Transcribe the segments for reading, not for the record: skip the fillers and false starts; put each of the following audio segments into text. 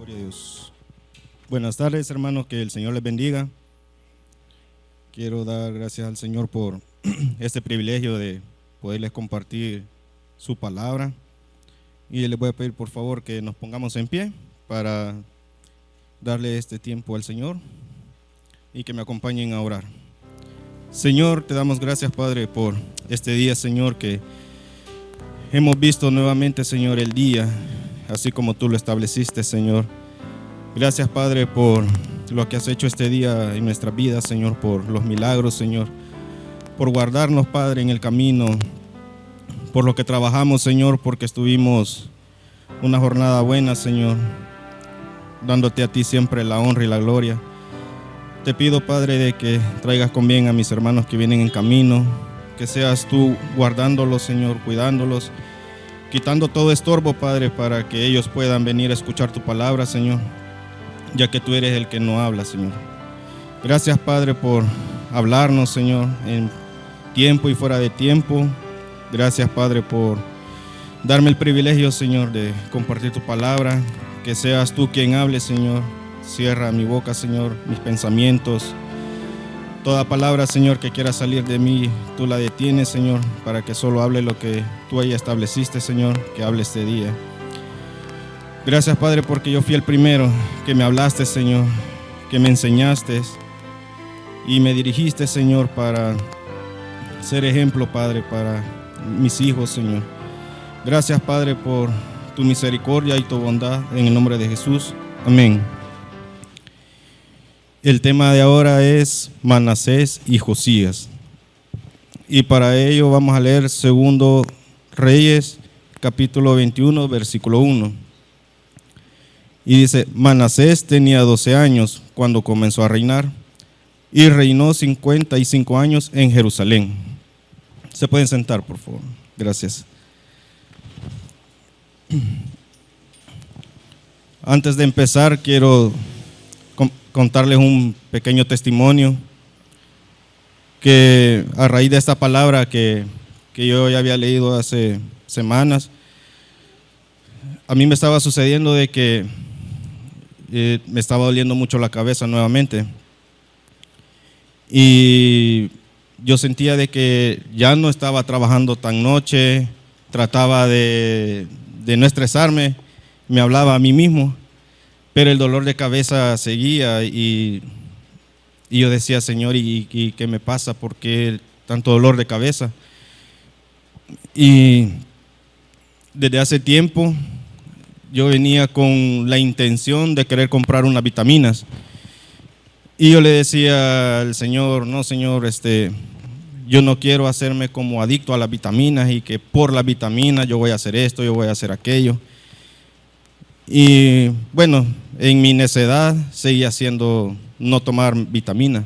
Gloria a Dios. Buenas tardes, hermanos, que el Señor les bendiga. Quiero dar gracias al Señor por este privilegio de poderles compartir su palabra. Y les voy a pedir por favor que nos pongamos en pie para darle este tiempo al Señor y que me acompañen a orar. Señor, te damos gracias, Padre, por este día, Señor, que hemos visto nuevamente, Señor, el día, así como tú lo estableciste, Señor. Gracias, Padre, por lo que has hecho este día en nuestras vidas, Señor, por los milagros, Señor, por guardarnos, Padre, en el camino, por lo que trabajamos, Señor, porque estuvimos una jornada buena, Señor, dándote a ti siempre la honra y la gloria. Te pido, Padre, de que traigas con bien a mis hermanos que vienen en camino, que seas tú guardándolos, Señor, cuidándolos, quitando todo estorbo, Padre, para que ellos puedan venir a escuchar tu palabra, Señor, ya que tú eres el que no habla, Señor. Gracias, Padre, por hablarnos, Señor, en tiempo y fuera de tiempo. Gracias, Padre, por darme el privilegio, Señor, de compartir tu palabra. Que seas tú quien hable, Señor. Cierra mi boca, Señor, mis pensamientos. Toda palabra, Señor, que quiera salir de mí, tú la detienes, Señor, para que solo hable lo que tú ahí estableciste, Señor, que hable este día. Gracias, Padre, porque yo fui el primero que me hablaste, Señor, que me enseñaste y me dirigiste, Señor, para ser ejemplo, Padre, para mis hijos, Señor. Gracias, Padre, por tu misericordia y tu bondad, en el nombre de Jesús. Amén. El tema de ahora es Manasés y Josías. Y para ello vamos a leer 2 Reyes, capítulo 21, versículo 1. Y dice: Manasés tenía 12 años cuando comenzó a reinar, y reinó 55 años en Jerusalén. Se pueden sentar, por favor. Gracias. Antes de empezar, quiero contarles un pequeño testimonio que a raíz de esta palabra que yo ya había leído hace semanas, a mí me estaba sucediendo de que me estaba doliendo mucho la cabeza nuevamente y yo sentía de que ya no estaba trabajando tan noche, trataba de no estresarme, me hablaba a mí mismo, pero el dolor de cabeza seguía y yo decía: Señor, ¿y qué me pasa? ¿Por qué tanto dolor de cabeza? Y desde hace tiempo yo venía con la intención de querer comprar unas vitaminas. Y yo le decía al Señor: no, Señor, yo no quiero hacerme como adicto a las vitaminas y que por las vitaminas yo voy a hacer esto, yo voy a hacer aquello. Y bueno, en mi necedad seguía haciendo no tomar vitamina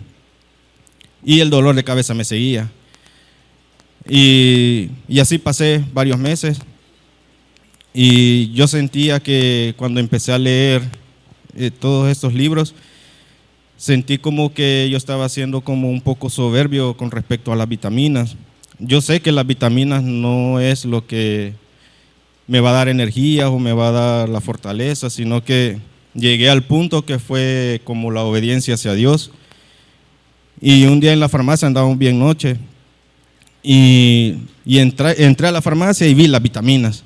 y el dolor de cabeza me seguía. Y así pasé varios meses y yo sentía que cuando empecé a leer todos estos libros, sentí como que yo estaba siendo como un poco soberbio con respecto a las vitaminas. Yo sé que las vitaminas no es lo que me va a dar energía o me va a dar la fortaleza, sino que llegué al punto que fue como la obediencia hacia Dios. Y un día en la farmacia andábamos bien noche y entré a la farmacia y vi las vitaminas.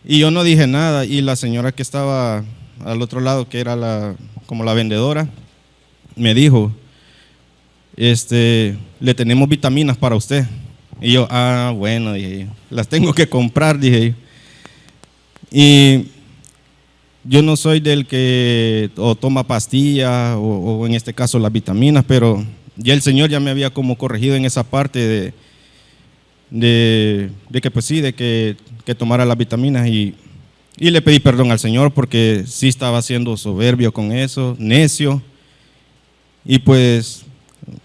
Y yo no dije nada y la señora que estaba al otro lado, que era como la vendedora, me dijo: le tenemos vitaminas para usted. Y yo: bueno, dije, las tengo que comprar, dije. Y yo no soy del que o toma pastillas o en este caso las vitaminas, pero ya el Señor ya me había como corregido en esa parte de que pues sí, de que tomara las vitaminas y le pedí perdón al Señor porque sí estaba siendo soberbio con eso, necio, y pues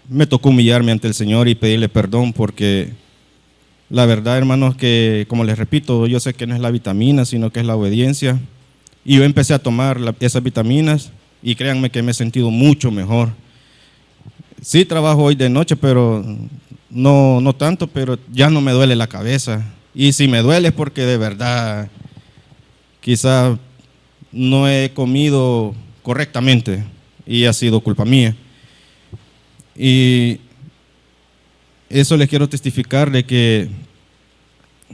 me tocó humillarme ante el Señor y pedirle perdón porque la verdad, hermanos, que como les repito, yo sé que no es la vitamina, sino que es la obediencia. Y yo empecé a tomar esas vitaminas y créanme que me he sentido mucho mejor. Sí trabajo hoy de noche, pero no tanto, pero ya no me duele la cabeza. Y si me duele es porque de verdad quizá no he comido correctamente y ha sido culpa mía. Y eso les quiero testificar de que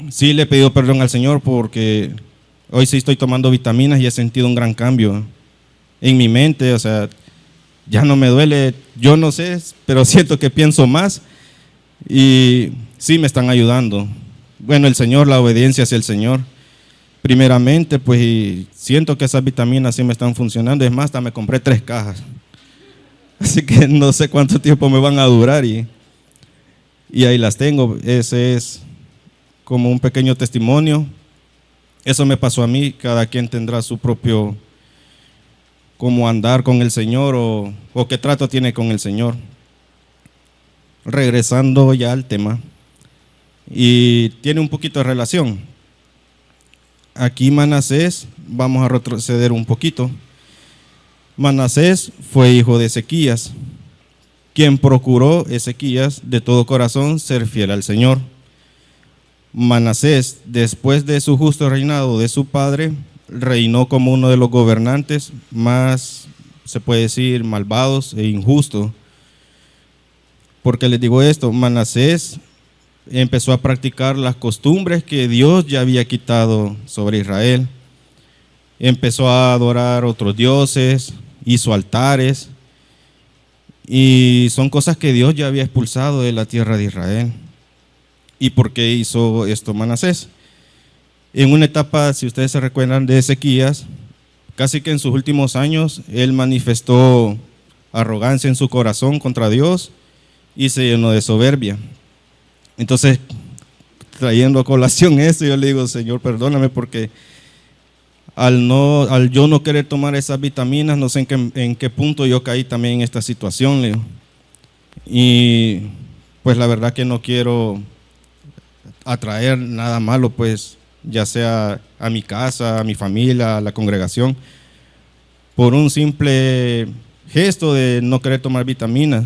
sí le he pedido perdón al Señor, porque hoy sí estoy tomando vitaminas y he sentido un gran cambio en mi mente. O sea, ya no me duele, yo no sé, pero siento que pienso más y sí me están ayudando. Bueno, el Señor, la obediencia hacia el Señor, primeramente, pues, y siento que esas vitaminas sí me están funcionando. Es más, hasta me compré 3 cajas. Así que no sé cuánto tiempo me van a durar y ahí las tengo. Ese es como un pequeño testimonio. Eso me pasó a mí. Cada quien tendrá su propio cómo andar con el Señor o qué trato tiene con el Señor. Regresando ya al tema, y tiene un poquito de relación. Aquí Manasés, vamos a retroceder un poquito. Manasés fue hijo de Ezequías, quien procuró Ezequías de todo corazón ser fiel al Señor. Manasés, después de su justo reinado de su padre, reinó como uno de los gobernantes más, se puede decir, malvados e injustos. ¿Por qué les digo esto? Manasés empezó a practicar las costumbres que Dios ya había quitado sobre Israel. Empezó a adorar otros dioses, hizo altares, y son cosas que Dios ya había expulsado de la tierra de Israel. ¿Y por qué hizo esto Manasés? En una etapa, si ustedes se recuerdan, de Ezequías, casi que en sus últimos años, él manifestó arrogancia en su corazón contra Dios y se llenó de soberbia. Entonces, trayendo a colación eso, yo le digo: Señor, perdóname, porque al yo no querer tomar esas vitaminas, no sé en qué punto yo caí también en esta situación, le digo. Y pues la verdad que no quiero atraer nada malo, pues, ya sea a mi casa, a mi familia, a la congregación, por un simple gesto de no querer tomar vitaminas.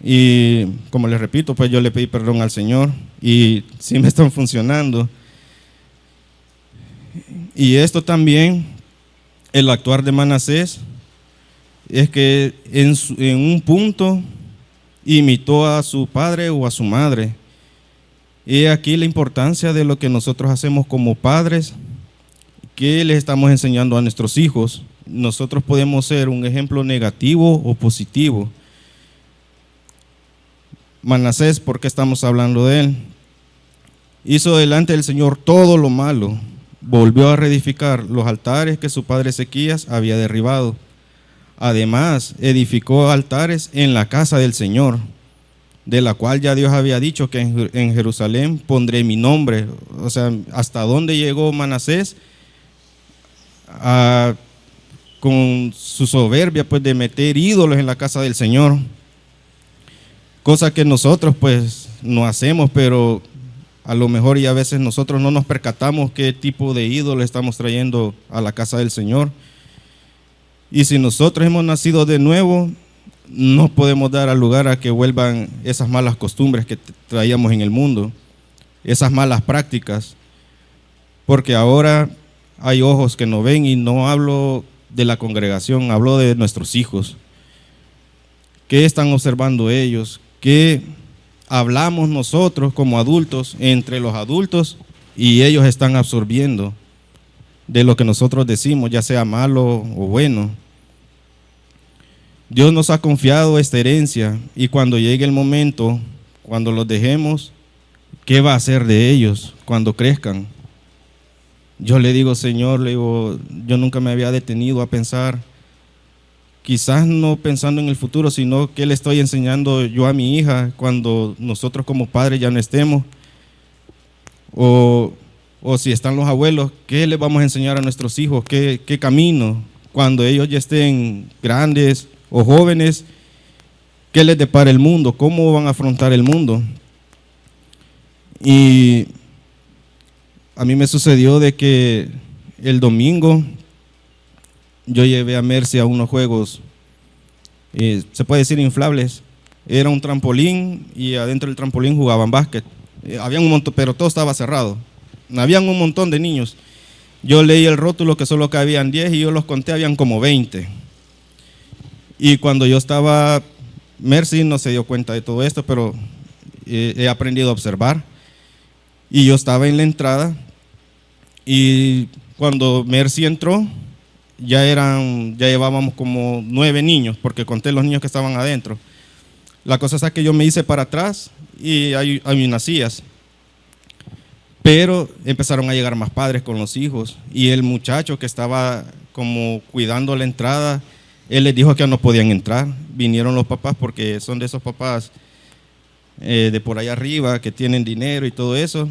Y como les repito, pues yo le pedí perdón al Señor y sí me están funcionando. Y esto también, el actuar de Manasés, es que en un punto imitó a su padre o a su madre. Y aquí la importancia de lo que nosotros hacemos como padres, que les estamos enseñando a nuestros hijos. Nosotros podemos ser un ejemplo negativo o positivo. Manasés, ¿por qué estamos hablando de él? Hizo delante del Señor todo lo malo, volvió a reedificar los altares que su padre Ezequías había derribado. Además, edificó altares en la casa del Señor, de la cual ya Dios había dicho que en Jerusalén pondré mi nombre. O sea, ¿hasta dónde llegó Manasés? Con su soberbia, pues, de meter ídolos en la casa del Señor. Cosa que nosotros pues no hacemos, pero a lo mejor y a veces nosotros no nos percatamos qué tipo de ídolo estamos trayendo a la casa del Señor. Y si nosotros hemos nacido de nuevo, no podemos dar al lugar a que vuelvan esas malas costumbres que traíamos en el mundo, esas malas prácticas, porque ahora hay ojos que no ven, y no hablo de la congregación, hablo de nuestros hijos. ¿Qué están observando ellos? ¿Qué hablamos nosotros como adultos entre los adultos y ellos están absorbiendo de lo que nosotros decimos, ya sea malo o bueno? Dios nos ha confiado esta herencia, y cuando llegue el momento, cuando los dejemos, ¿qué va a hacer de ellos cuando crezcan? Yo le digo: Señor, le digo, yo nunca me había detenido a pensar, quizás no pensando en el futuro, sino qué le estoy enseñando yo a mi hija cuando nosotros como padres ya no estemos, o si están los abuelos, ¿qué les vamos a enseñar a nuestros hijos? ¿Qué camino? Cuando ellos ya estén grandes o jóvenes, ¿qué les depara el mundo? ¿Cómo van a afrontar el mundo? Y a mí me sucedió de que el domingo yo llevé a Mercy a unos juegos, se puede decir inflables. Era un trampolín y adentro del trampolín jugaban básquet. Había un montón, pero todo estaba cerrado. Habían un montón de niños Yo leí el rótulo que solo cabían 10 y yo los conté, habían como 20. Y cuando yo estaba, Mercy no se dio cuenta de todo esto, pero he aprendido a observar. Y yo estaba en la entrada y cuando Mercy entró, ya llevábamos como 9 niños, porque conté los niños que estaban adentro. La cosa es que yo me hice para atrás y hay unas sillas. Pero empezaron a llegar más padres con los hijos y el muchacho que estaba como cuidando la entrada, él les dijo que no podían entrar. Vinieron los papás porque son de esos papás de por allá arriba que tienen dinero y todo eso.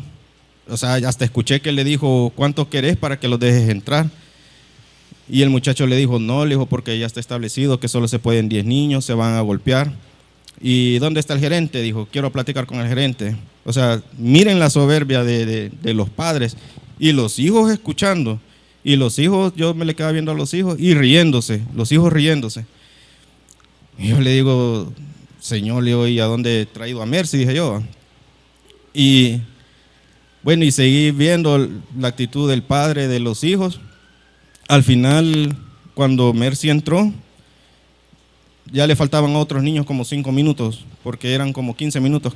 O sea, hasta escuché que le dijo, ¿cuánto querés para que los dejes entrar? Y el muchacho le dijo, no, le dijo, porque ya está establecido que solo se pueden 10 niños, se van a golpear. ¿Y dónde está el gerente? Dijo, quiero platicar con el gerente. O sea, miren la soberbia de los padres y los hijos escuchando. Y los hijos, yo me le quedaba viendo a los hijos y riéndose, los hijos riéndose. Y yo le digo, Señor, le digo, ¿y a dónde he traído a Mercy? Dije yo. Y bueno, y seguí viendo la actitud del padre, de los hijos. Al final, cuando Mercy entró, ya le faltaban a otros niños como 5 minutos, porque eran como 15 minutos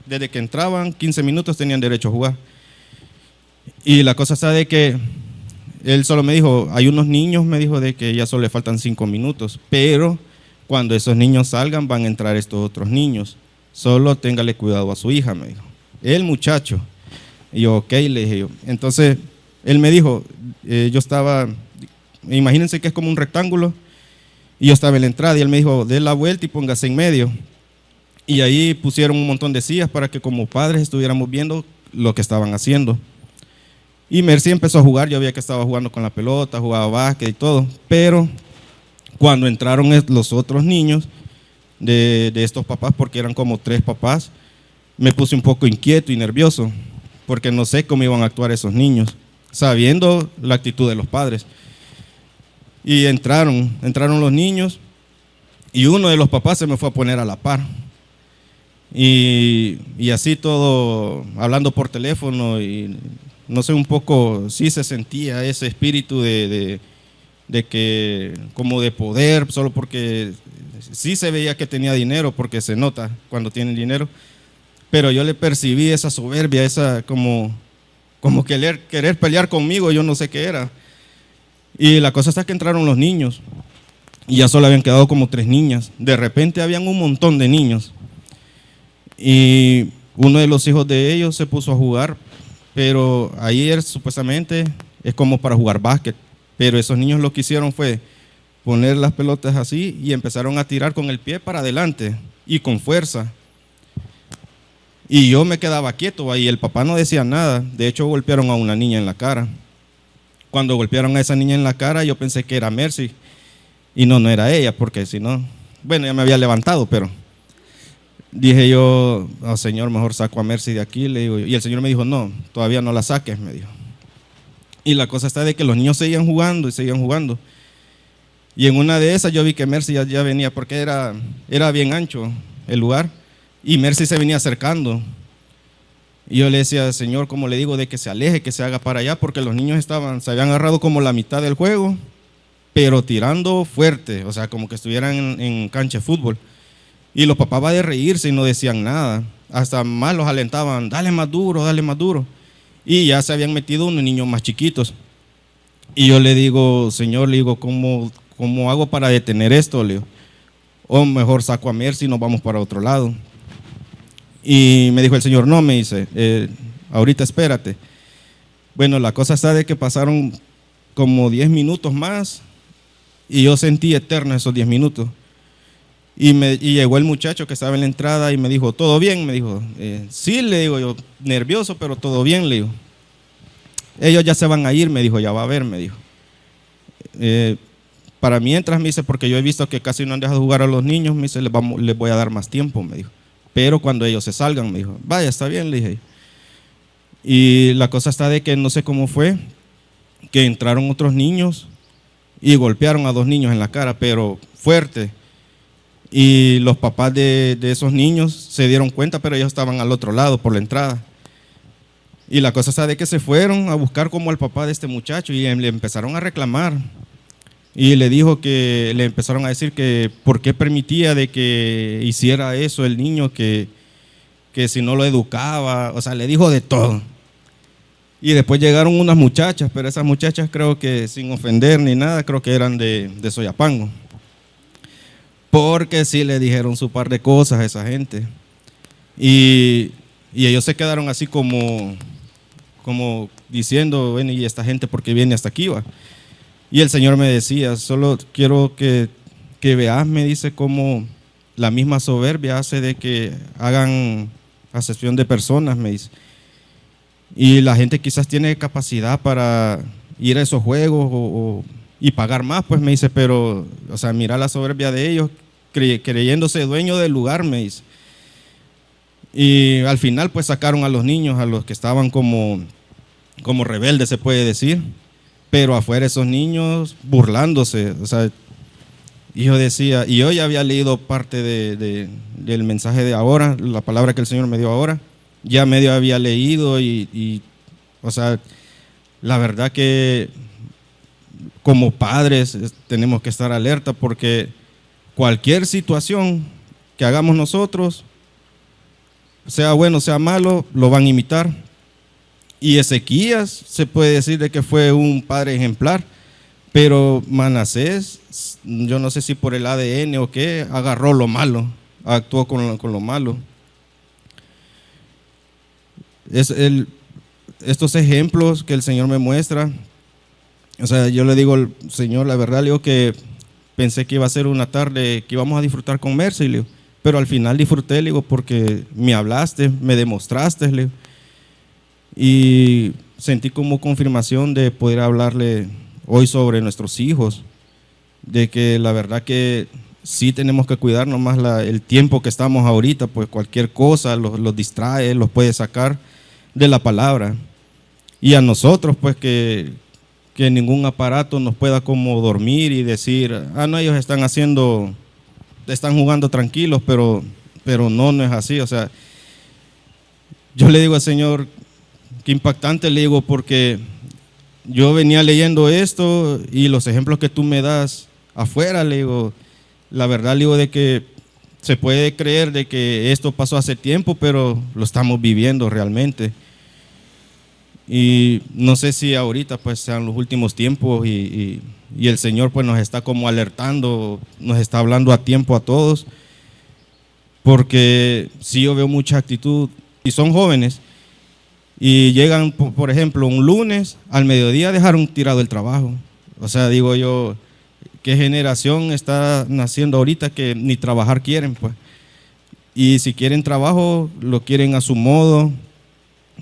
desde que entraban, 15 minutos tenían derecho a jugar. Y la cosa está de que él solo me dijo, hay unos niños, me dijo, de que ya solo le faltan 5 minutos, pero cuando esos niños salgan van a entrar estos otros niños, solo téngale cuidado a su hija, me dijo. El muchacho. Y yo, ok, le dije yo. Entonces, él me dijo, yo estaba, imagínense que es como un rectángulo, y yo estaba en la entrada y él me dijo, dé la vuelta y póngase en medio. Y ahí pusieron un montón de sillas para que como padres estuviéramos viendo lo que estaban haciendo. Y Mercy empezó a jugar, yo veía que estaba jugando con la pelota, jugaba básquet y todo. Pero cuando entraron los otros niños de estos papás, porque eran como 3 papás, me puse un poco inquieto y nervioso, porque no sé cómo iban a actuar esos niños, sabiendo la actitud de los padres. Y entraron los niños y uno de los papás se me fue a poner a la par. Y así todo, hablando por teléfono y no sé, un poco, sí se sentía ese espíritu de que, como de poder, solo porque sí se veía que tenía dinero, porque se nota cuando tienen dinero, pero yo le percibí esa soberbia, esa como querer pelear conmigo, yo no sé qué era. Y la cosa está que entraron los niños y ya solo habían quedado como 3 niñas. De repente habían un montón de niños y uno de los hijos de ellos se puso a jugar, pero ayer supuestamente es como para jugar básquet, pero esos niños lo que hicieron fue poner las pelotas así y empezaron a tirar con el pie para adelante y con fuerza. Y yo me quedaba quieto ahí, el papá no decía nada. De hecho golpearon a una niña en la cara. Cuando golpearon a esa niña en la cara, yo pensé que era Mercy. Y no era ella, porque si no, bueno, ya me había levantado, pero dije yo, oh, Señor, mejor saco a Mercy de aquí, le digo. Y el Señor me dijo, no, todavía no la saques, me dijo. Y la cosa está de que los niños seguían jugando y seguían jugando. Y en una de esas yo vi que Mercy ya venía, porque era bien ancho el lugar, y Mercy se venía acercando. Y yo le decía, Señor, ¿cómo le digo de que se aleje, que se haga para allá? Porque los niños se habían agarrado como la mitad del juego, pero tirando fuerte, o sea, como que estuvieran en cancha de fútbol. Y los papás van de reírse y no decían nada. Hasta más los alentaban, dale más duro, dale más duro. Y ya se habían metido unos niños más chiquitos. Y yo le digo, Señor, le digo, ¿cómo hago para detener esto? Le digo, o mejor saco a Mercy y nos vamos para otro lado. Y me dijo el Señor, no, me dice, ahorita espérate. Bueno, la cosa está de que pasaron como 10 minutos más y yo sentí eterno esos 10 minutos. Y llegó el muchacho que estaba en la entrada y me dijo, ¿todo bien? Me dijo, sí, le digo yo, nervioso, pero todo bien, le digo. Ellos ya se van a ir, me dijo, ya va a ver, me dijo. Para mientras, me dice, porque yo he visto que casi no han dejado jugar a los niños, me dice, les voy a dar más tiempo, me dijo. Pero cuando ellos se salgan, me dijo, vaya, está bien, le dije. Y la cosa está de que no sé cómo fue, que entraron otros niños y golpearon a 2 niños en la cara, pero fuerte. Y los papás de esos niños se dieron cuenta, pero ellos estaban al otro lado, por la entrada. Y la cosa está de que se fueron a buscar como al papá de este muchacho y le empezaron a reclamar. Y le empezaron a decir que por qué permitía de que hiciera eso el niño, que si no lo educaba, o sea, le dijo de todo. Y después llegaron unas muchachas, pero esas muchachas creo que sin ofender ni nada, creo que eran de Soyapango. Porque sí le dijeron su par de cosas a esa gente. Y ellos se quedaron así como diciendo, bueno, ¿y esta gente por qué viene hasta aquí, va? Y el Señor me decía, solo quiero que veas, me dice, cómo la misma soberbia hace de que hagan acepción de personas, me dice. Y la gente quizás tiene capacidad para ir a esos juegos y pagar más, pues me dice, pero, o sea, mira la soberbia de ellos, creyéndose dueño del lugar, me dice. Y al final pues sacaron a los niños, a los que estaban como rebeldes, se puede decir, pero afuera esos niños burlándose, o sea, y yo decía, y yo ya había leído parte del mensaje de ahora, la palabra que el Señor me dio ahora, ya medio había leído y o sea, la verdad que como padres tenemos que estar alerta porque cualquier situación que hagamos nosotros, sea bueno, sea malo, lo van a imitar. Y Ezequías se puede decir de que fue un padre ejemplar, pero Manasés, yo no sé si por el ADN o qué, agarró lo malo, actuó con lo malo. Estos ejemplos que el Señor me muestra, o sea, yo le digo al Señor, la verdad, le digo que pensé que iba a ser una tarde que íbamos a disfrutar con Mercy, le digo, pero al final disfruté, le digo, porque me hablaste, me demostraste, le digo, y sentí como confirmación de poder hablarle hoy sobre nuestros hijos, de que la verdad que sí tenemos que cuidarnos más el tiempo que estamos ahorita, pues cualquier cosa los distrae, los puede sacar de la palabra. Y a nosotros, pues que ningún aparato nos pueda como dormir y decir, no, ellos están jugando tranquilos, pero no es así. O sea, yo le digo al Señor, qué impactante, le digo, porque yo venía leyendo esto y los ejemplos que tú me das afuera, le digo, la verdad, le digo, de que se puede creer de que esto pasó hace tiempo, pero lo estamos viviendo realmente. Y no sé si ahorita pues sean los últimos tiempos y el Señor pues nos está como alertando, nos está hablando a tiempo a todos, porque sí yo veo mucha actitud y son jóvenes y llegan, por ejemplo, un lunes al mediodía dejaron tirado el trabajo. O sea, digo yo, ¿qué generación está naciendo ahorita que ni trabajar quieren, pues? Y si quieren trabajo, lo quieren a su modo,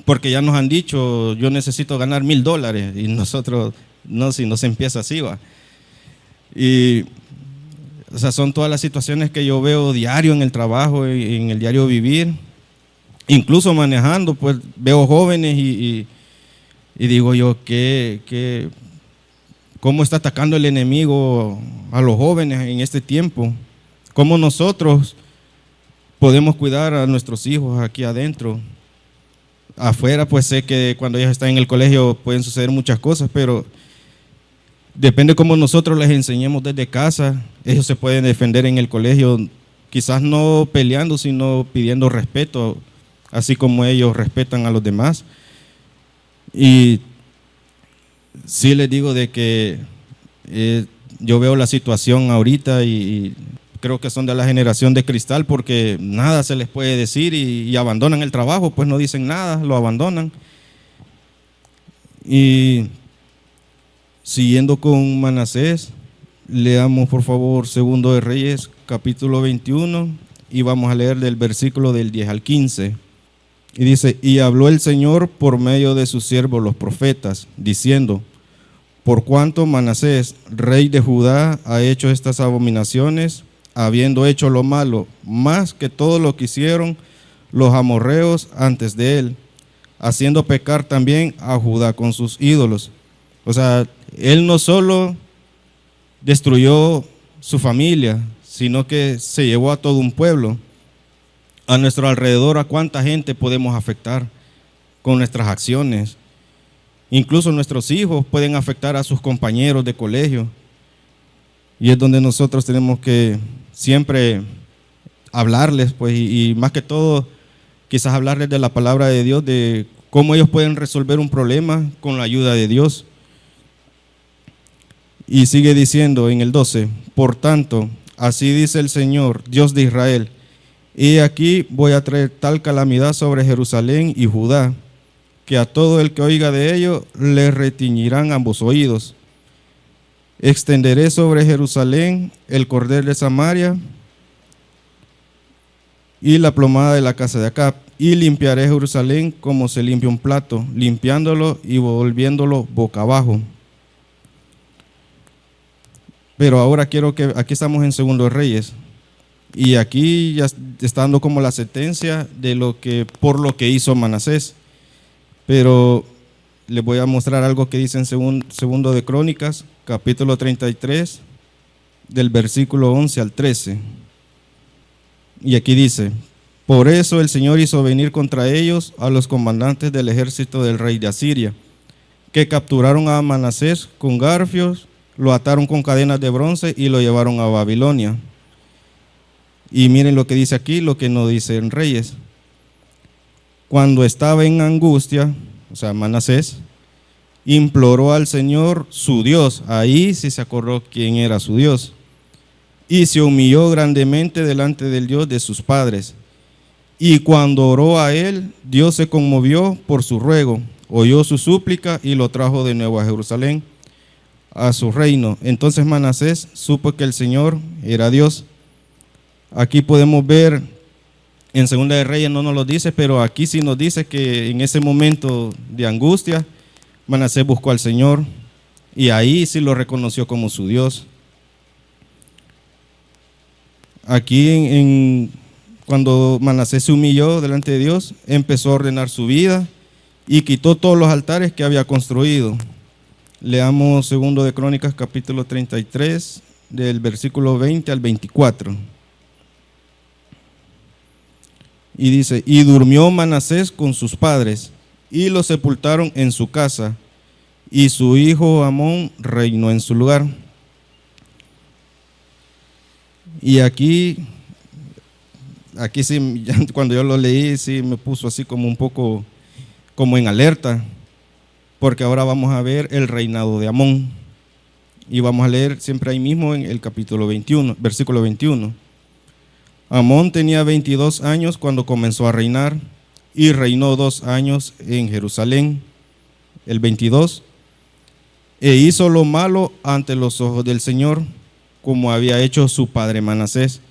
porque ya nos han dicho, yo necesito ganar $1,000, y nosotros, no, si no se empieza así, va. Y, o sea, son todas las situaciones que yo veo diario en el trabajo, en el diario vivir, incluso manejando, pues veo jóvenes y digo yo, ¿cómo está atacando el enemigo a los jóvenes en este tiempo? ¿Cómo nosotros podemos cuidar a nuestros hijos aquí adentro? Afuera, pues sé que cuando ellos están en el colegio pueden suceder muchas cosas, pero depende cómo nosotros les enseñemos desde casa. Ellos se pueden defender en el colegio, quizás no peleando, sino pidiendo respeto, así como ellos respetan a los demás. Y sí les digo de que yo veo la situación ahorita y creo que son de la generación de cristal porque nada se les puede decir y abandonan el trabajo, pues no dicen nada, lo abandonan. Y siguiendo con Manasés, leamos por favor Segundo de Reyes, capítulo 21, y vamos a leer del versículo del 10 al 15. Y dice, y habló el Señor por medio de sus siervos los profetas, diciendo, por cuanto Manasés, rey de Judá, ha hecho estas abominaciones, habiendo hecho lo malo, más que todo lo que hicieron los amorreos antes de él, haciendo pecar también a Judá con sus ídolos. O sea, él no solo destruyó su familia, sino que se llevó a todo un pueblo. A nuestro alrededor, ¿a cuánta gente podemos afectar con nuestras acciones. Incluso nuestros hijos pueden afectar a sus compañeros de colegio. Y es donde nosotros tenemos que siempre hablarles, pues, y más que todo, quizás hablarles de la palabra de Dios, de cómo ellos pueden resolver un problema con la ayuda de Dios. Y sigue diciendo en el 12, por tanto, así dice el Señor, Dios de Israel, y aquí voy a traer tal calamidad sobre Jerusalén y Judá, que a todo el que oiga de ello le retiñirán ambos oídos. Extenderé sobre Jerusalén el cordel de Samaria y la plomada de la casa de Acab, y limpiaré Jerusalén como se limpia un plato, limpiándolo y volviéndolo boca abajo. Pero ahora quiero que, aquí estamos en Segundo de Reyes, y aquí ya está dando como la sentencia de por lo que hizo Manasés. Pero les voy a mostrar algo que dice en Segundo de Crónicas, capítulo 33, del versículo 11 al 13. Y aquí dice, por eso el Señor hizo venir contra ellos a los comandantes del ejército del rey de Asiria, que capturaron a Manasés con garfios, lo ataron con cadenas de bronce y lo llevaron a Babilonia. Y miren lo que dice aquí, lo que no dice en Reyes. Cuando estaba en angustia, o sea, Manasés, imploró al Señor su Dios. Ahí sí se acordó quién era su Dios. Y se humilló grandemente delante del Dios de sus padres. Y cuando oró a él, Dios se conmovió por su ruego, oyó su súplica y lo trajo de nuevo a Jerusalén, a su reino. Entonces Manasés supo que el Señor era Dios. Aquí podemos ver, en Segunda de Reyes no nos lo dice, pero aquí sí nos dice que en ese momento de angustia, Manasés buscó al Señor y ahí sí lo reconoció como su Dios. Aquí cuando Manasés se humilló delante de Dios, empezó a ordenar su vida y quitó todos los altares que había construido. Leamos Segundo de Crónicas capítulo 33 del versículo 20 al 24. Y dice, y durmió Manasés con sus padres y lo sepultaron en su casa y su hijo Amón reinó en su lugar. Y aquí sí, cuando yo lo leí, sí me puso así como un poco como en alerta, porque ahora vamos a ver el reinado de Amón. Y vamos a leer siempre ahí mismo en el capítulo 21, versículo 21. Amón tenía 22 años cuando comenzó a reinar y reinó 2 años en Jerusalén, el 22, e hizo lo malo ante los ojos del Señor, como había hecho su padre Manasés.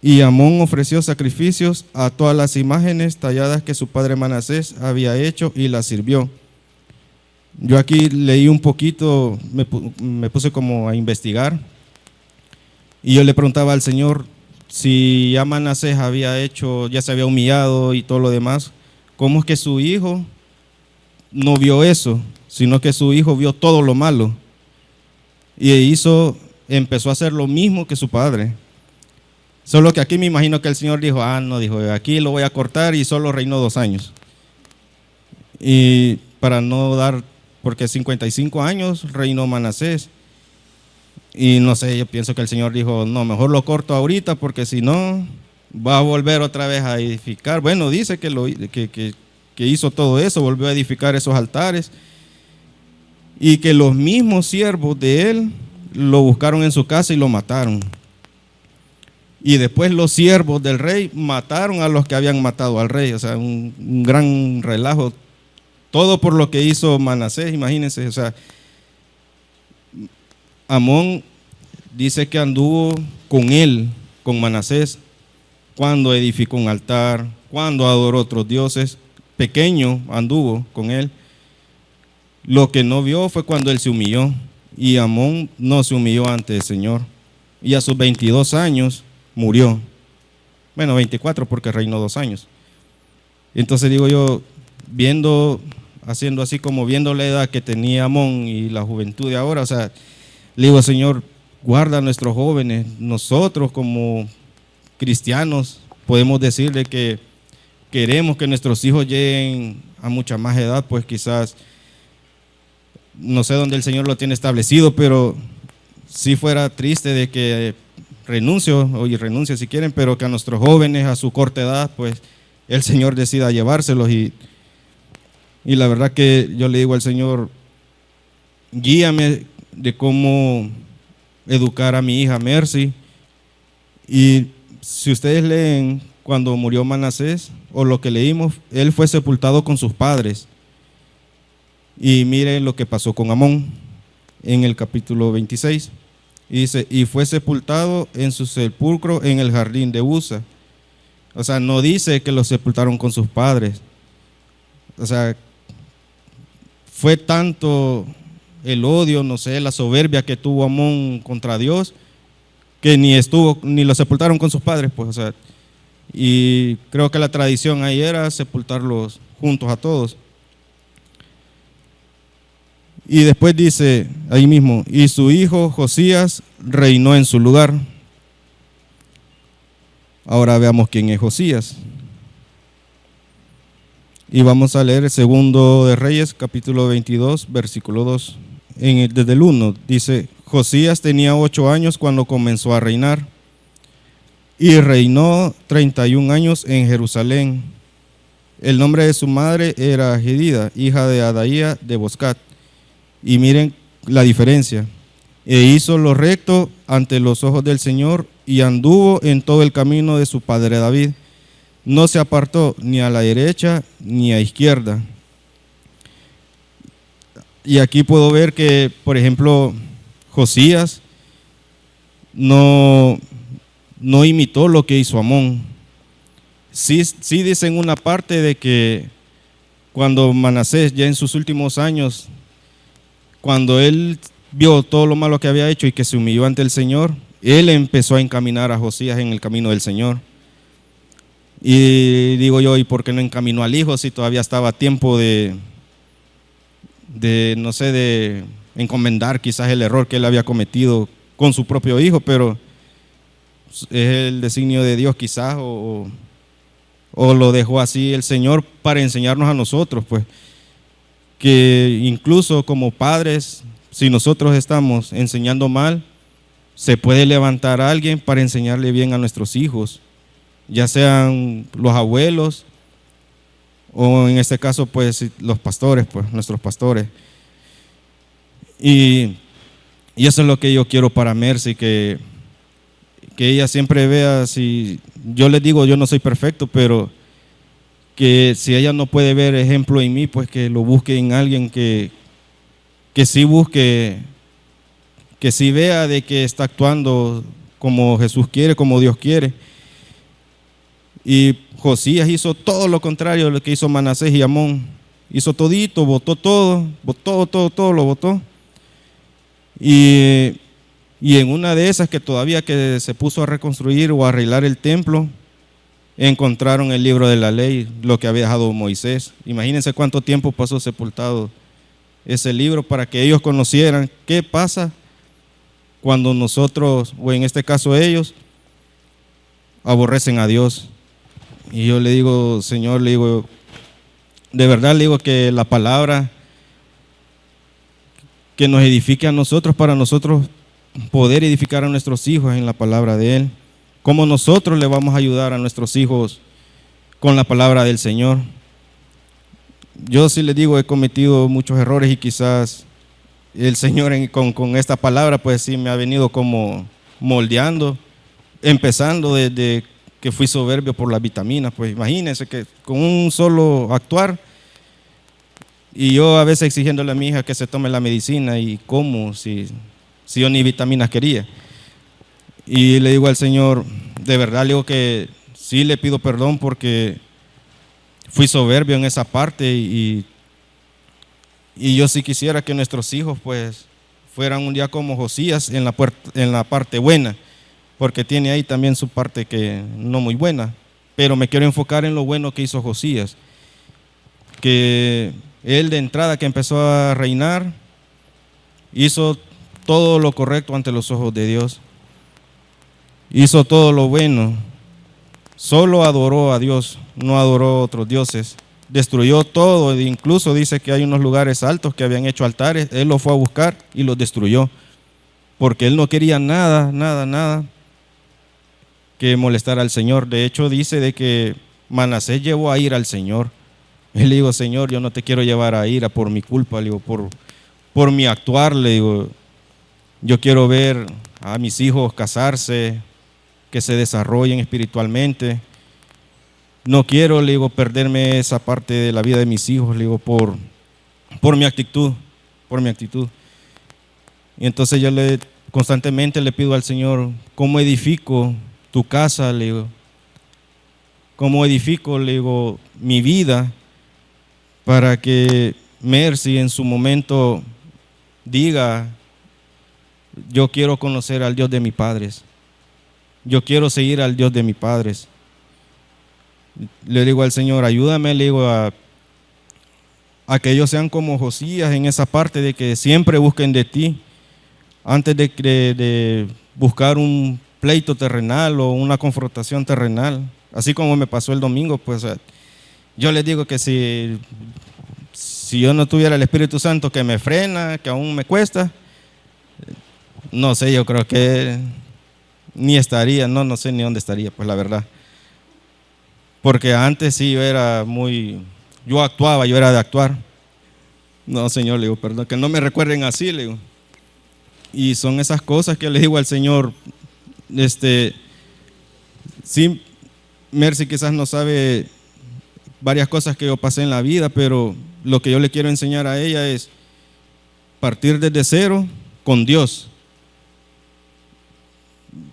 Y Amón ofreció sacrificios a todas las imágenes talladas que su padre Manasés había hecho y las sirvió. Yo aquí leí un poquito, me puse como a investigar y yo le preguntaba al Señor si ya Manasés ya se había humillado y todo lo demás, ¿cómo es que su hijo no vio eso, sino que su hijo vio todo lo malo y empezó a hacer lo mismo que su padre? Solo que aquí me imagino que el Señor dijo, aquí lo voy a cortar, y solo reinó 2 años. Y para no dar, porque 55 años reinó Manasés. Y no sé, yo pienso que el Señor dijo, no, mejor lo corto ahorita, porque si no, va a volver otra vez a edificar. Bueno, dice que hizo todo eso, volvió a edificar esos altares. Y que los mismos siervos de él lo buscaron en su casa y lo mataron. Y después los siervos del rey mataron a los que habían matado al rey. O sea, un gran relajo. Todo por lo que hizo Manasés, imagínense. O sea, Amón dice que anduvo con él, con Manasés, cuando edificó un altar, cuando adoró otros dioses. Pequeño anduvo con él. Lo que no vio fue cuando él se humilló. Y Amón no se humilló ante el Señor. Y a sus 22 años murió. Bueno, 24 porque reinó 2 años. Entonces digo yo, haciendo así como viendo la edad que tenía Amón y la juventud de ahora, o sea, le digo, Señor, guarda a nuestros jóvenes. Nosotros como cristianos podemos decirle que queremos que nuestros hijos lleguen a mucha más edad, pues quizás, no sé dónde el Señor lo tiene establecido, pero sí fuera triste de que renuncie si quieren, pero que a nuestros jóvenes a su corta edad, pues el Señor decida llevárselos. Y la verdad que yo le digo al Señor, guíame de cómo educar a mi hija Mercy. Y si ustedes leen cuando murió Manasés, o lo que leímos, él fue sepultado con sus padres. Y miren lo que pasó con Amón en el capítulo 26. Y dice, y fue sepultado en su sepulcro en el jardín de Uza. O sea, no dice que lo sepultaron con sus padres. O sea, fue tanto el odio, no sé, la soberbia que tuvo Amón contra Dios, que ni lo sepultaron con sus padres, pues, o sea, y creo que la tradición ahí era sepultarlos juntos a todos. Y después dice ahí mismo, y su hijo Josías reinó en su lugar. Ahora veamos quién es Josías. Y vamos a leer el segundo de Reyes, capítulo 22, versículo 2. Desde el 1 dice, Josías tenía 8 años cuando comenzó a reinar, y reinó 31 años en Jerusalén. El nombre de su madre era Jedida, hija de Adaía de Boscat. Y miren la diferencia. E hizo lo recto ante los ojos del Señor y anduvo en todo el camino de su padre David. No se apartó ni a la derecha ni a izquierda. Y aquí puedo ver que, por ejemplo, Josías no imitó lo que hizo Amón. Sí dice en una parte de que cuando Manasés, ya en sus últimos años, cuando él vio todo lo malo que había hecho y que se humilló ante el Señor, él empezó a encaminar a Josías en el camino del Señor. Y digo yo, ¿y por qué no encaminó al hijo si todavía estaba a tiempo de encomendar quizás el error que él había cometido con su propio hijo? Pero es el designio de Dios quizás, o lo dejó así el Señor para enseñarnos a nosotros, pues, que incluso como padres, si nosotros estamos enseñando mal, se puede levantar a alguien para enseñarle bien a nuestros hijos, ya sean los abuelos o en este caso pues los pastores, pues nuestros pastores. Y eso es lo que yo quiero para Mercy, que ella siempre vea, si yo les digo, yo no soy perfecto, pero que si ella no puede ver ejemplo en mí, pues que lo busque en alguien que sí busque, que sí vea de que está actuando como Jesús quiere, como Dios quiere. Y Josías hizo todo lo contrario de lo que hizo Manasés y Amón. Hizo todito, botó todo, lo botó. Y en una de esas, que todavía que se puso a reconstruir o a arreglar el templo, encontraron el libro de la ley, lo que había dejado Moisés. Imagínense cuánto tiempo pasó sepultado ese libro para que ellos conocieran qué pasa cuando nosotros, o en este caso ellos, aborrecen a Dios. Y yo le digo, Señor, le digo, de verdad le digo que la palabra que nos edifique a nosotros, para nosotros poder edificar a nuestros hijos en la palabra de Él. ¿Cómo nosotros le vamos a ayudar a nuestros hijos con la palabra del Señor? Yo sí les digo, he cometido muchos errores y quizás el Señor con esta palabra pues sí me ha venido como moldeando, empezando desde que fui soberbio por las vitaminas. Pues imagínense que con un solo actuar, y yo a veces exigiéndole a mi hija que se tome la medicina, y cómo, si yo ni vitaminas quería. Y le digo al Señor, de verdad le digo que sí le pido perdón porque fui soberbio en esa parte, y yo sí quisiera que nuestros hijos pues fueran un día como Josías en la parte buena, porque tiene ahí también su parte que no muy buena, pero me quiero enfocar en lo bueno que hizo Josías, que él de entrada que empezó a reinar hizo todo lo correcto ante los ojos de Dios, hizo todo lo bueno, solo adoró a Dios, no adoró a otros dioses. Destruyó todo, e incluso dice que hay unos lugares altos que habían hecho altares, él los fue a buscar y los destruyó, porque él no quería nada, nada, nada que molestar al Señor. De hecho dice de que Manasés llevó a ira al Señor. Él le dijo: Señor, yo no te quiero llevar a ira por mi culpa, le digo, por mi actuar, le digo, yo quiero ver a mis hijos casarse, que se desarrollen espiritualmente. No quiero, le digo, perderme esa parte de la vida de mis hijos, le digo, por mi actitud, por mi actitud. Y entonces yo constantemente le pido al Señor: ¿cómo edifico tu casa? Le digo, ¿cómo edifico, le digo, mi vida para que Mercy en su momento diga: yo quiero conocer al Dios de mis padres, yo quiero seguir al Dios de mis padres? Le digo al Señor: ayúdame, le digo, a que ellos sean como Josías en esa parte de que siempre busquen de ti antes de buscar un pleito terrenal o una confrontación terrenal, así como me pasó el domingo. Pues yo les digo que si yo no tuviera el Espíritu Santo que me frena, que aún me cuesta, no sé, yo creo que ni estaría, no sé ni dónde estaría, pues la verdad. Porque antes sí yo actuaba, yo era de actuar. No, Señor, le digo, perdón, que no me recuerden así, le digo. Y son esas cosas que le digo al Señor. Sí, Mercy quizás no sabe varias cosas que yo pasé en la vida, pero lo que yo le quiero enseñar a ella es partir desde cero con Dios.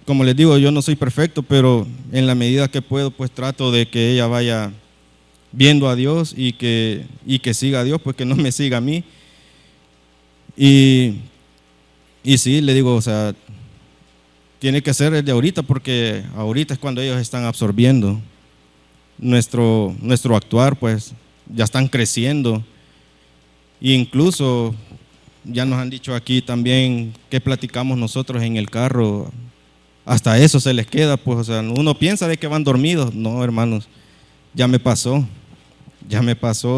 Como les digo, yo no soy perfecto, pero en la medida que puedo, pues trato de que ella vaya viendo a Dios y que siga a Dios, pues que no me siga a mí. Y sí, le digo, o sea, tiene que ser desde ahorita, porque ahorita es cuando ellos están absorbiendo nuestro actuar, pues ya están creciendo. E incluso ya nos han dicho aquí también que platicamos nosotros en el carro, hasta eso se les queda, pues, o sea, uno piensa de que van dormidos. No, hermanos, ya me pasó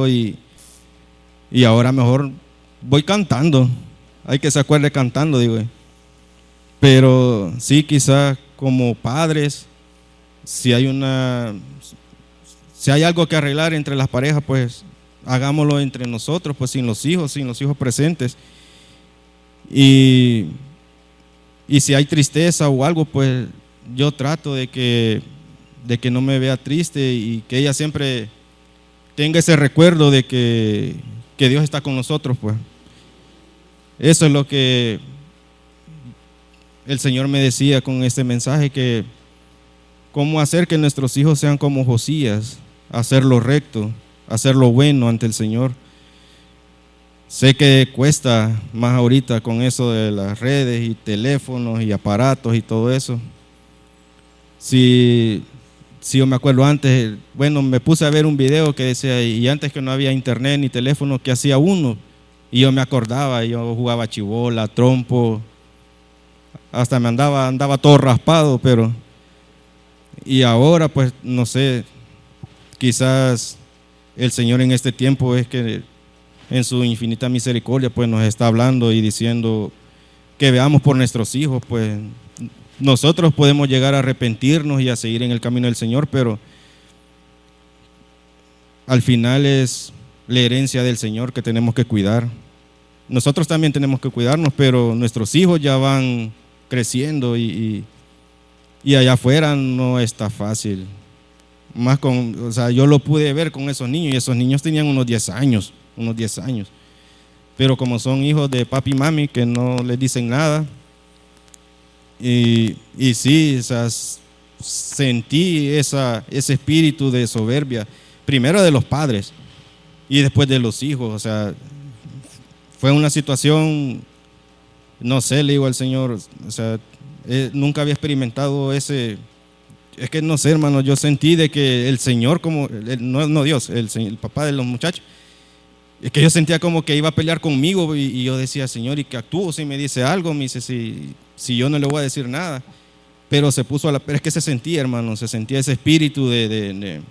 y ahora mejor voy cantando. Hay que se acuerde cantando, digo. Pero sí, quizás como padres, si hay algo que arreglar entre las parejas, pues hagámoslo entre nosotros, pues sin los hijos presentes. Y si hay tristeza o algo, pues yo trato de que no me vea triste y que ella siempre tenga ese recuerdo de que Dios está con nosotros, pues. Eso es lo que el Señor me decía con este mensaje, que cómo hacer que nuestros hijos sean como Josías, hacer lo recto, hacer lo bueno ante el Señor. Sé que cuesta más ahorita con eso de las redes y teléfonos y aparatos y todo eso. Si yo me acuerdo antes, bueno, me puse a ver un video que decía, y antes que no había internet ni teléfono, ¿qué hacía uno? Y yo me acordaba, yo jugaba chibola, trompo, hasta me andaba todo raspado, pero y ahora pues no sé, quizás el Señor en este tiempo es que en su infinita misericordia pues nos está hablando y diciendo que veamos por nuestros hijos. Pues nosotros podemos llegar a arrepentirnos y a seguir en el camino del Señor, pero al final es la herencia del Señor que tenemos que cuidar. Nosotros también tenemos que cuidarnos, pero nuestros hijos ya van creciendo y allá afuera no está fácil. Más o sea, yo lo pude ver con esos niños, y esos niños tenían unos 10 años. Pero como son hijos de papi y mami que no les dicen nada, y sí, o sea, sentí ese espíritu de soberbia, primero de los padres y después de los hijos. O sea, fue una situación, no sé, le digo al Señor, o sea, nunca había experimentado ese. Es que no sé, hermano, yo sentí de que el Señor, como no Dios, el papá de los muchachos, es que yo sentía como que iba a pelear conmigo, y yo decía: Señor, ¿y qué actúo si me dice algo? Me dice: si yo no le voy a decir nada. pero pero es que se sentía, hermano, se sentía ese espíritu de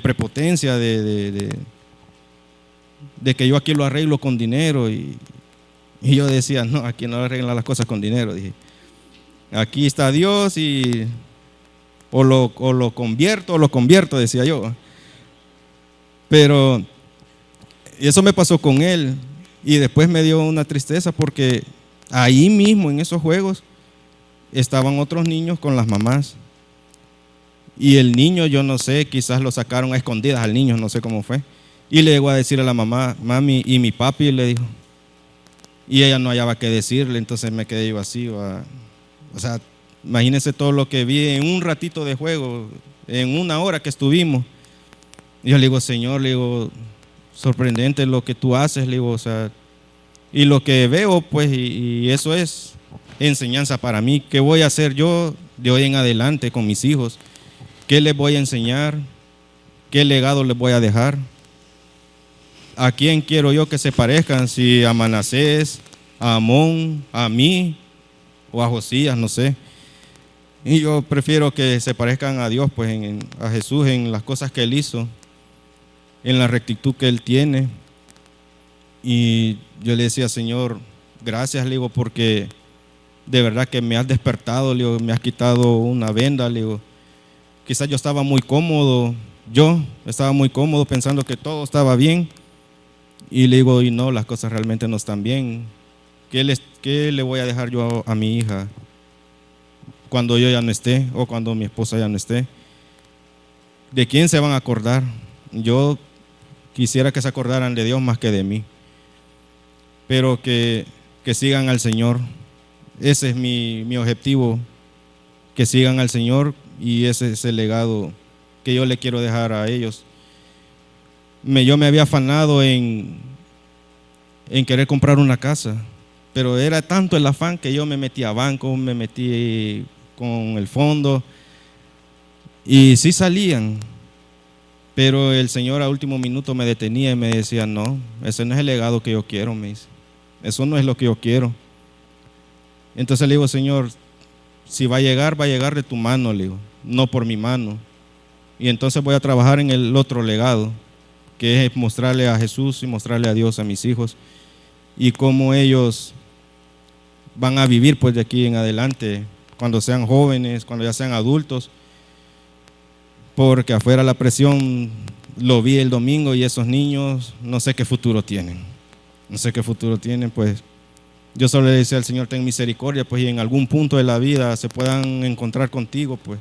prepotencia, de que yo aquí lo arreglo con dinero, y yo decía, no, aquí no arreglan las cosas con dinero, dije, aquí está Dios y o lo convierto, decía yo. Pero eso me pasó con él, y después me dio una tristeza porque ahí mismo en esos juegos estaban otros niños con las mamás, y el niño, yo no sé, quizás lo sacaron a escondidas al niño, no sé cómo fue, y le llegó a decir a la mamá, mami, y mi papi, le dijo, y ella no hallaba qué decirle. Entonces me quedé yo así, o sea, imagínense todo lo que vi en un ratito de juego, en una hora que estuvimos. Y yo le digo, Señor, le digo, sorprendente lo que tú haces, le digo, o sea, y lo que veo, pues, y eso es enseñanza para mí. ¿Qué voy a hacer yo de hoy en adelante con mis hijos? ¿Qué les voy a enseñar? ¿Qué legado les voy a dejar? ¿A quién quiero yo que se parezcan? Si a Manasés, a Amón, a mí o a Josías, no sé. Y yo prefiero que se parezcan a Dios, pues a Jesús, en las cosas que Él hizo, en la rectitud que Él tiene. Y yo le decía, Señor, gracias, le digo, porque de verdad que me has despertado, le digo, me has quitado una venda, le digo. Quizás yo estaba muy cómodo pensando que todo estaba bien, y le digo, y no, las cosas realmente no están bien. ¿Qué le voy a dejar yo a mi hija cuando yo ya no esté, o cuando mi esposa ya no esté? ¿De quién se van a acordar? Yo quisiera que se acordaran de Dios más que de mí, pero que sigan al Señor. Ese es mi objetivo, que sigan al Señor, y ese es el legado que yo le quiero dejar a ellos. Yo me había afanado en querer comprar una casa, pero era tanto el afán que yo me metí a banco, me metí con el fondo, y sí salían, pero el Señor a último minuto me detenía y me decía, no, ese no es el legado que yo quiero, me dice, eso no es lo que yo quiero. Entonces le digo, Señor, si va a llegar de tu mano, le digo, no por mi mano. Y entonces voy a trabajar en el otro legado, que es mostrarle a Jesús y mostrarle a Dios a mis hijos, y cómo ellos van a vivir pues de aquí en adelante, cuando sean jóvenes, cuando ya sean adultos, porque afuera la presión, lo vi el domingo, y esos niños no sé qué futuro tienen, pues yo solo le decía al Señor, ten misericordia, pues, y en algún punto de la vida se puedan encontrar contigo, pues,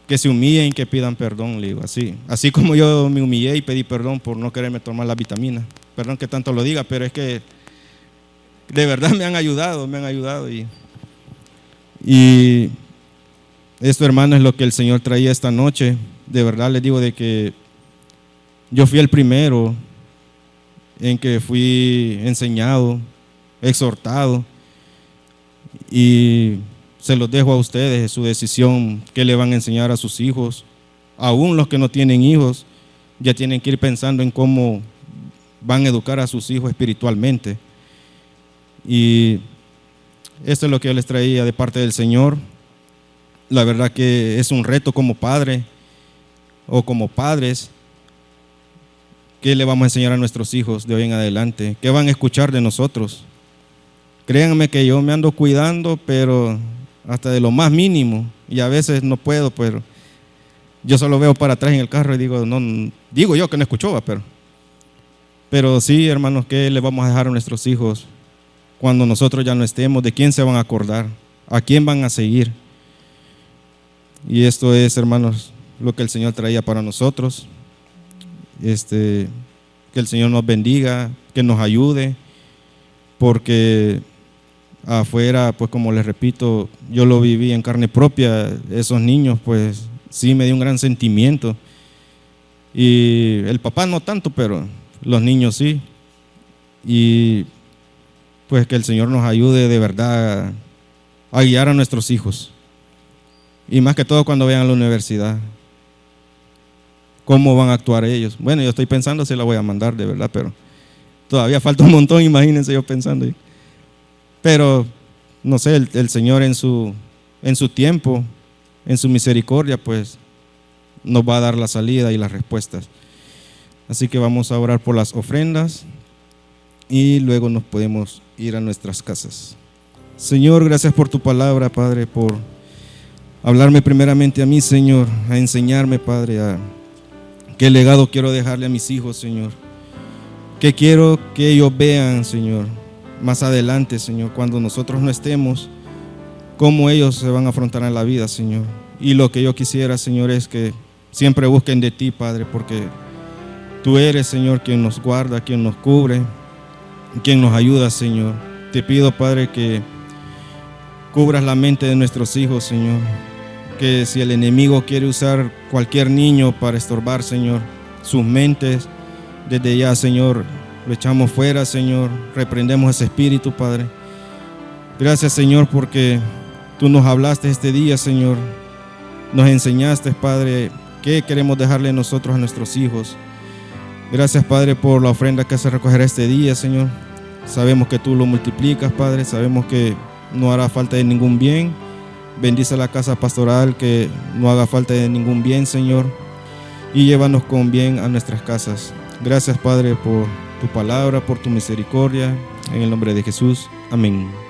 que se humillen y que pidan perdón, le digo, así como yo me humillé y pedí perdón por no quererme tomar las vitaminas. Perdón que tanto lo diga, pero es que de verdad me han ayudado, y esto, hermano, es lo que el Señor traía esta noche. De verdad les digo de que yo fui el primero en que fui enseñado, exhortado, y se los dejo a ustedes, es su decisión, qué le van a enseñar a sus hijos. Aún los que no tienen hijos ya tienen que ir pensando en cómo van a educar a sus hijos espiritualmente. Y esto es lo que yo les traía de parte del Señor. La verdad que es un reto como padre o como padres. ¿Qué le vamos a enseñar a nuestros hijos de hoy en adelante? ¿Qué van a escuchar de nosotros? Créanme que yo me ando cuidando, pero hasta de lo más mínimo, y a veces no puedo, pero yo solo veo para atrás en el carro y digo, no, digo yo que no escuchó, pero sí, hermanos, ¿qué le vamos a dejar a nuestros hijos cuando nosotros ya no estemos? ¿De quién se van a acordar? ¿A quién van a seguir? Y esto es, hermanos, lo que el Señor traía para nosotros. Que el Señor nos bendiga, que nos ayude, porque afuera, pues como les repito, yo lo viví en carne propia. Esos niños, pues sí me dio un gran sentimiento, y el papá no tanto, pero los niños sí. Y pues que el Señor nos ayude de verdad a guiar a nuestros hijos, y más que todo cuando vayan a la universidad, cómo van a actuar ellos. Bueno, yo estoy pensando si la voy a mandar, de verdad, pero todavía falta un montón, imagínense yo pensando. Pero no sé, el Señor en su en su tiempo, en su misericordia, pues nos va a dar la salida y las respuestas. Así que vamos a orar por las ofrendas y luego nos podemos ir a nuestras casas. Señor, gracias por tu palabra, Padre, por hablarme primeramente a mí, Señor, a enseñarme, Padre, a qué legado quiero dejarle a mis hijos, Señor. Que quiero que ellos vean, Señor, más adelante, Señor, cuando nosotros no estemos, cómo ellos se van a afrontar en la vida, Señor. Y lo que yo quisiera, Señor, es que siempre busquen de ti, Padre, porque tú eres, Señor, quien nos guarda, quien nos cubre, quien nos ayuda, Señor. Te pido, Padre, que cubras la mente de nuestros hijos, Señor. Que si el enemigo quiere usar cualquier niño para estorbar, Señor, sus mentes, desde ya, Señor, lo echamos fuera, Señor. Reprendemos ese espíritu, Padre. Gracias, Señor, porque tú nos hablaste este día, Señor. Nos enseñaste, Padre, qué queremos dejarle nosotros a nuestros hijos. Gracias, Padre, por la ofrenda que se recogerá este día, Señor. Sabemos que tú lo multiplicas, Padre. Sabemos que no hará falta de ningún bien. Bendice la casa pastoral, que no haga falta de ningún bien, Señor. Y llévanos con bien a nuestras casas. Gracias, Padre, por tu palabra, por tu misericordia. En el nombre de Jesús. Amén.